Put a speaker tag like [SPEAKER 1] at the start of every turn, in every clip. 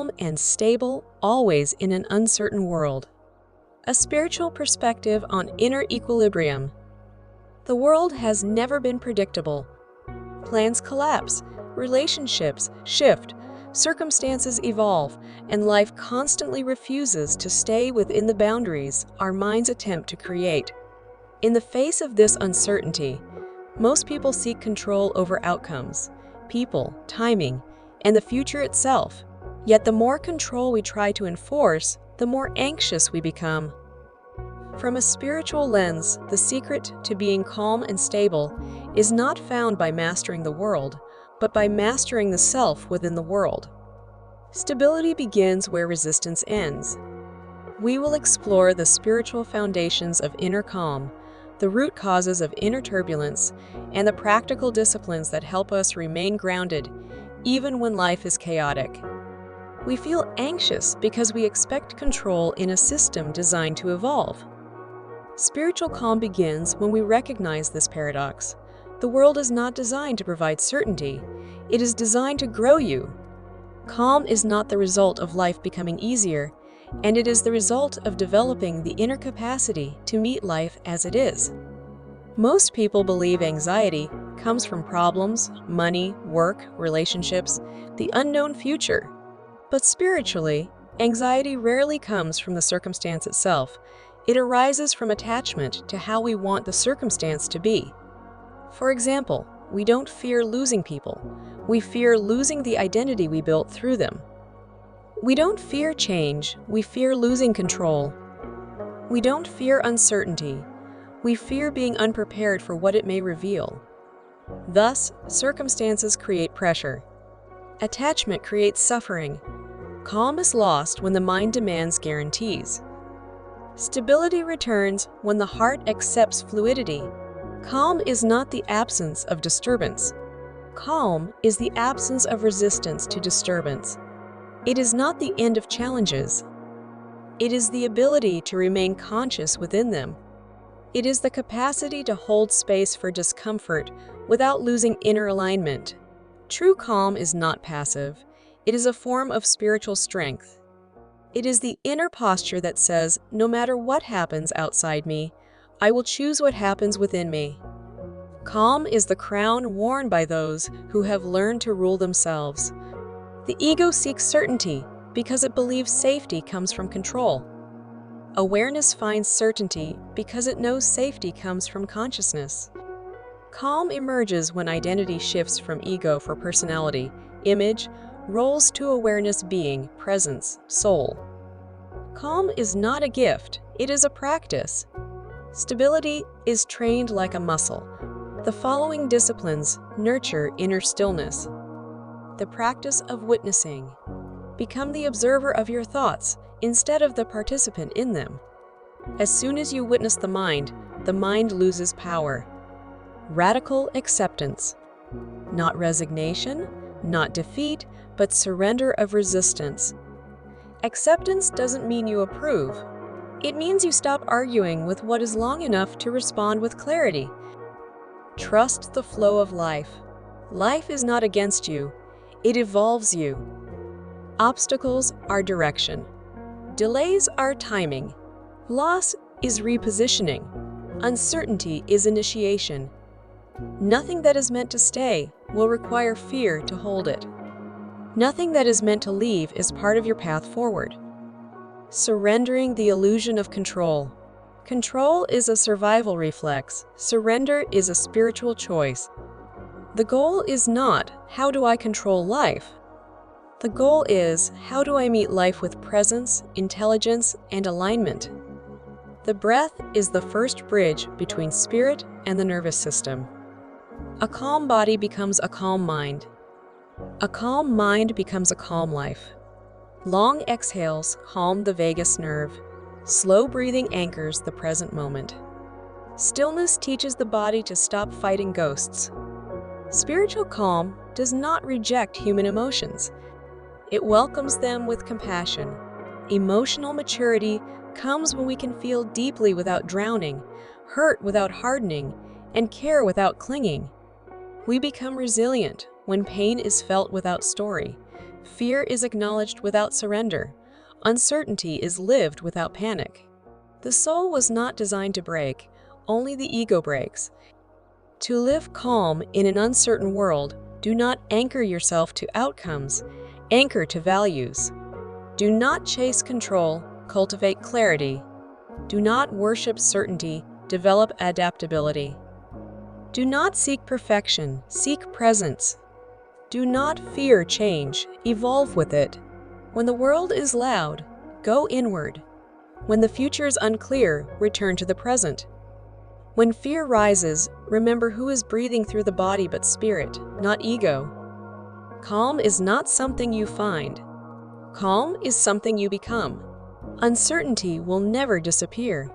[SPEAKER 1] calm and stable, always in an uncertain world. A spiritual perspective on inner equilibrium. The world has never been predictable. Plans collapse, relationships shift, circumstances evolve, and life constantly refuses to stay within the boundaries our minds attempt to create. In the face of this uncertainty, most people seek control over outcomes, people, timing, and the future itself. Yet the more control we try to enforce, the more anxious we become. From a spiritual lens, the secret to being calm and stable is not found by mastering the world, but by mastering the self within the world. Stability begins where resistance ends. We will explore the spiritual foundations of inner calm, the root causes of inner turbulence, and the practical disciplines that help us remain grounded, even when life is chaotic. We feel anxious because we expect control in a system designed to evolve. Spiritual calm begins when we recognize this paradox. The world is not designed to provide certainty. It is designed to grow you. Calm is not the result of life becoming easier, and it is the result of developing the inner capacity to meet life as it is. Most people believe anxiety comes from problems, money, work, relationships, the unknown future. But spiritually, anxiety rarely comes from the circumstance itself. It arises from attachment to how we want the circumstance to be. For example, we don't fear losing people. We fear losing the identity we built through them. We don't fear change. We fear losing control. We don't fear uncertainty. We fear being unprepared for what it may reveal. Thus, circumstances create pressure. Attachment creates suffering. Calm is lost when the mind demands guarantees. Stability returns when the heart accepts fluidity. Calm is not the absence of disturbance. Calm is the absence of resistance to disturbance. It is not the end of challenges. It is the ability to remain conscious within them. It is the capacity to hold space for discomfort without losing inner alignment. True calm is not passive. It is a form of spiritual strength. It is the inner posture that says, no matter what happens outside me, I will choose what happens within me. Calm is the crown worn by those who have learned to rule themselves. The ego seeks certainty because it believes safety comes from control. Awareness finds certainty because it knows safety comes from consciousness. Calm emerges when identity shifts from ego for personality, image, roles to awareness, being, presence, soul. Calm is not a gift, it is a practice. Stability is trained like a muscle. The following disciplines nurture inner stillness. The practice of witnessing. Become the observer of your thoughts instead of the participant in them. As soon as you witness the mind loses power. Radical acceptance. Not resignation, not defeat, but surrender of resistance. Acceptance doesn't mean you approve. It means you stop arguing with what is long enough to respond with clarity. Trust the flow of life. Life is not against you. It evolves you. Obstacles are direction. Delays are timing. Loss is repositioning. Uncertainty is initiation. Nothing that is meant to stay will require fear to hold it. Nothing that is meant to leave is part of your path forward. Surrendering the illusion of control. Control is a survival reflex. Surrender is a spiritual choice. The goal is not, how do I control life? The goal is, how do I meet life with presence, intelligence, and alignment? The breath is the first bridge between spirit and the nervous system. A calm body becomes a calm mind. A calm mind becomes a calm life. Long exhales calm the vagus nerve. Slow breathing anchors the present moment. Stillness teaches the body to stop fighting ghosts. Spiritual calm does not reject human emotions. It welcomes them with compassion. Emotional maturity comes when we can feel deeply without drowning, hurt without hardening, and care without clinging. We become resilient when pain is felt without story, Fear is acknowledged without surrender. Uncertainty is lived without panic. The soul was not designed to break, only the ego breaks. To live calm in an uncertain world, do not anchor yourself to outcomes, anchor to values. Do not chase control, cultivate clarity. Do not worship certainty, develop adaptability. Do not seek perfection, seek presence. Do not fear change, evolve with it. When the world is loud, go inward. When the future is unclear, return to the present. When fear rises, remember who is breathing through the body but spirit, not ego. Calm is not something you find. Calm is something you become. Uncertainty will never disappear,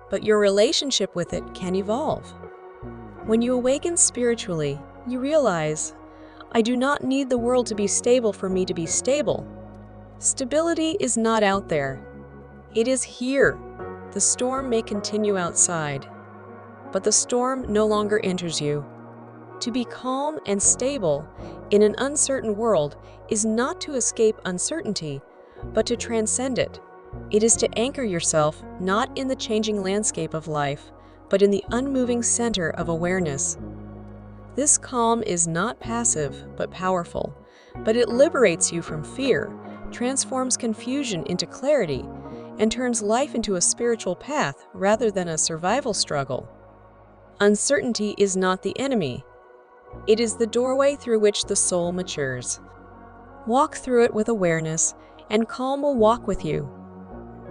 [SPEAKER 1] but your relationship with it can evolve. When you awaken spiritually, you realize, I do not need the world to be stable for me to be stable. Stability is not out there. It is here. The storm may continue outside, but the storm no longer enters you. To be calm and stable in an uncertain world is not to escape uncertainty, but to transcend it. It is to anchor yourself not in the changing landscape of life, but in the unmoving center of awareness. This calm is not passive, but powerful, but it liberates you from fear, transforms confusion into clarity, and turns life into a spiritual path rather than a survival struggle. Uncertainty is not the enemy. It is the doorway through which the soul matures. Walk through it with awareness, and calm will walk with you.